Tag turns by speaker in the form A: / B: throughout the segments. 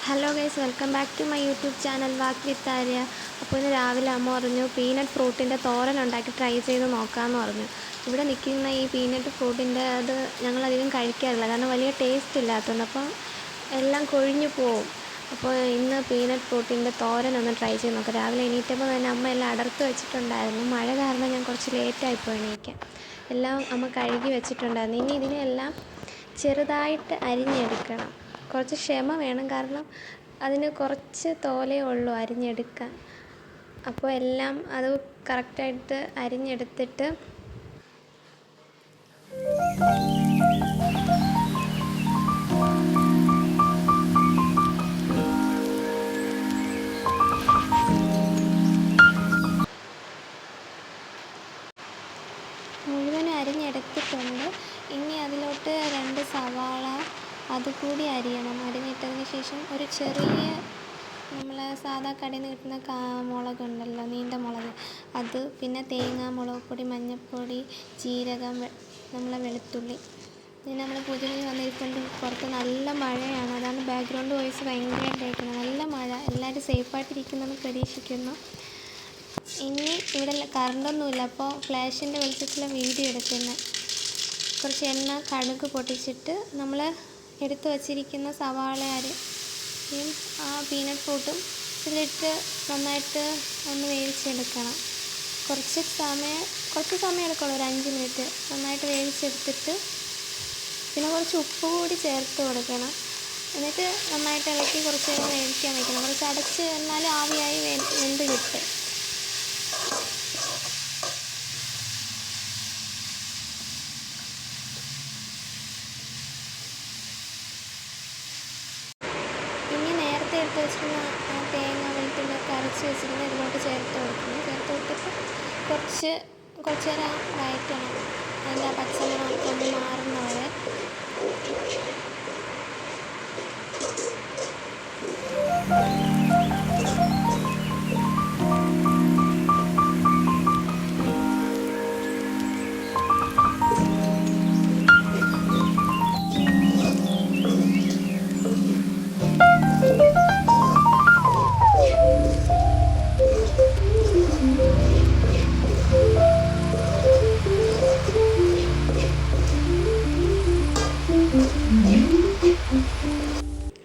A: Hello guys, welcome back to my YouTube channel walk with Arya. അപ്പോൾ ഇന്ന് രാവിലെ അമ്മ പറഞ്ഞു പീനട്ട് ഫ്രൂട്ടിൻ്റെ തോരൻ ഉണ്ടാക്കി ട്രൈ ചെയ്ത് നോക്കാമെന്ന് പറഞ്ഞു. ഇവിടെ നിൽക്കുന്ന ഈ പീനട്ട് ഫ്രൂട്ടിൻ്റെ അത് ഞങ്ങളധികം കഴിക്കാറില്ല, കാരണം വലിയ ടേസ്റ്റ് ഇല്ലാത്തതുകൊണ്ട്. അപ്പോൾ എല്ലാം കൊഴിഞ്ഞു പോവും. അപ്പോൾ ഇന്ന് പീനട്ട് ഫ്രൂട്ടിൻ്റെ തോരൻ ഒന്ന് ട്രൈ ചെയ്ത് നോക്കാം. രാവിലെ എണീറ്റപ്പോൾ തന്നെ അമ്മ എല്ലാം അടർത്ത് വെച്ചിട്ടുണ്ടായിരുന്നു. മഴ കാരണം ഞാൻ കുറച്ച് ലേറ്റായിപ്പോയി എണീക്കാൻ. എല്ലാം അമ്മ കഴുകി വെച്ചിട്ടുണ്ടായിരുന്നു. ഇനി ഇതിനെല്ലാം ചെറുതായിട്ട് അരിഞ്ഞെടുക്കണം. കുറച്ച് ക്ഷമ വേണം, കാരണം അതിന് കുറച്ച് തോലേ ഉള്ളൂ അരിഞ്ഞെടുക്കാൻ. അപ്പോൾ എല്ലാം അത് കറക്റ്റായിട്ട് അരിഞ്ഞെടുത്തിട്ട് മുഴുവൻ അരിഞ്ഞെടുത്തിട്ടുണ്ട്. ഇനി അതിലോട്ട് 2 സവാള അതുകൂടി അരിയണം. അരിഞ്ഞിട്ടതിന് ശേഷം ഒരു ചെറിയ നമ്മൾ സാധാ കടയിൽ നിന്ന് കിട്ടുന്ന മുളകുണ്ടല്ലോ, നീണ്ട മുളക്, അത്, പിന്നെ തേങ്ങ, മുളക് പൊടി, മഞ്ഞൾപ്പൊടി, ജീരകം, നമ്മളെ വെളുത്തുള്ളി. പിന്നെ നമ്മൾ പൂജയ്ക്ക് വന്നിരിക്കൊണ്ട് പുറത്ത് നല്ല മഴയാണ്, അതാണ് ബാക്ക്ഗ്രൗണ്ട് വോയിസ് ഭയങ്കരമായിട്ട് കേൾക്കുന്നത്. നല്ല മഴ. എല്ലാവരും സേഫായിട്ടിരിക്കുന്നെന്ന് പ്രതീക്ഷിക്കുന്നു. ഇനി ഇവിടെ കറണ്ടൊന്നുമില്ല, അപ്പോൾ ഫ്ലാഷിൻ്റെ വെളിച്ചത്തിൽ വീഡിയോ എടുക്കുന്നത്. കുറച്ച് എണ്ണ, കടുക് പൊട്ടിച്ചിട്ട് നമ്മൾ എടുത്ത് വച്ചിരിക്കുന്ന സവാള അരിയും ആ പീനട്ട് ഫ്രൂട്ടും ഇതിലിട്ട് നന്നായിട്ട് ഒന്ന് വേവിച്ചെടുക്കണം. കുറച്ച് സമയം എടുക്കുള്ളൂ, ഒരു 5 മിനിറ്റ് നന്നായിട്ട് വേവിച്ചെടുത്തിട്ട് പിന്നെ കുറച്ച് ഉപ്പ് കൂടി ചേർത്ത് കൊടുക്കണം. എന്നിട്ട് നന്നായിട്ട് ഇളക്കി കുറച്ച് നേരം വേവിക്കാൻ വയ്ക്കണം. കുറച്ച് അടച്ച് എന്നാൽ ആവിയായി വെന്ത് കിട്ടും. ഇനി നേരത്തെ എടുത്ത് വെച്ചിരുന്ന ആ തേങ്ങ, വെളുത്തുള്ളിയൊക്കെ അരച്ച് വെച്ചിരുന്ന ഇതിലോട്ട് ചേർത്ത് കൊടുക്കുന്നു. ചേർത്ത് കൊടുത്തിട്ട് കുറച്ച് നേരം വഴറ്റണം. അതിൻ്റെ ആ പച്ചമണമൊക്കെ ഒന്ന് മാറുന്നവരെ.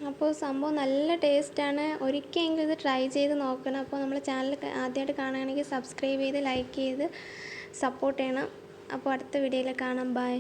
A: അപ്പോൾ സംഭവം നല്ല ടേസ്റ്റാണ്. ഒരിക്കലെങ്കിലും ഇത് ട്രൈ ചെയ്ത് നോക്കണം. അപ്പോൾ നമ്മൾ ചാനൽ ആദ്യമായിട്ട് കാണുകയാണെങ്കിൽ സബ്സ്ക്രൈബ് ചെയ്ത് ലൈക്ക് ചെയ്ത് സപ്പോർട്ട് ചെയ്യണം. അപ്പോൾ അടുത്ത വീഡിയോയിൽ കാണാം. ബൈ.